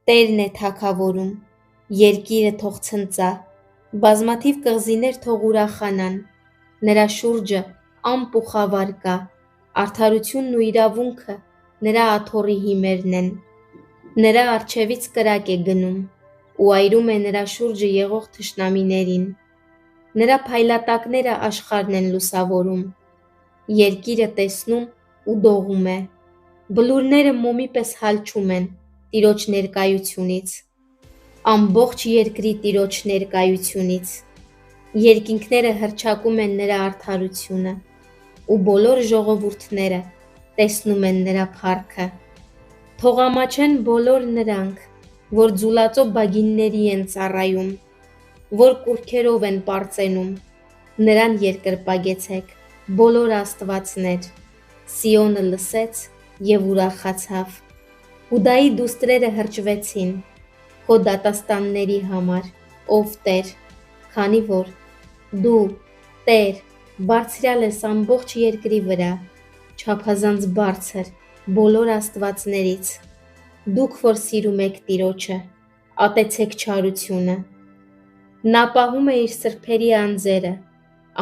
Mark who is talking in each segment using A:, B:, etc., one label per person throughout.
A: Տերն է թագավորում, երկիրը թող ցնծա, բազմաթիվ կղզիներ թող ուրախանան, նրա շուրջը ամպ ու խավար կա, արդարությունն ու իրավունքը նրա աթոռի հիմերն են, նրա առջևից կրակ է գնում ու այրում է նրա շուրջը եղող թշնամիներին, նրա փայլատակները աշխարհն են լուսավորում, երկիրը տեսնում ու դողում է, բլուրները մոմի պես հալչում են Տիրոջ ներկայությունից, ամբողջ երկրի Տիրոջ ներկայությունից, երկինքները հռչակում են նրա արդարությունը, ու բոլոր ժողովուրդները տեսնում են նրա փառքը, թող ամաչեն բոլոր նրանք, որ ձուլածո բագինների են ծառայում, որ կուռքերով են պարծենում, նրան երկրպագեցեք, բոլոր աստվածներ, Սիոնը լսեց և ուրախացավ, Հուդայի դուստրերը հրճվեցին, քո դատաստանների համար, ով Տեր, քանի որ դու, Տեր, բարձրյալ ես ամբողջ երկրի վրա, չափազանց բարձր բոլոր աստվածներից, դուք որ սիրում եք Տիրոջը, ատեցեք չարությունը, նա պահում է իր սրբերի անձերը,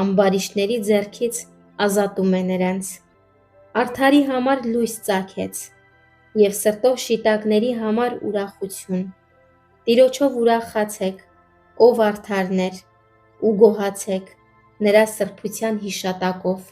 A: ամբարիշտների ձեռքից ազատում է նրանց, արդարի համար լույս ծագեց, և սրտով շիտակների համար ուրախություն, Տիրոջով ուրախացեք, ով արդարներ, ու գոհացեք նրա սրբության հիշատակով։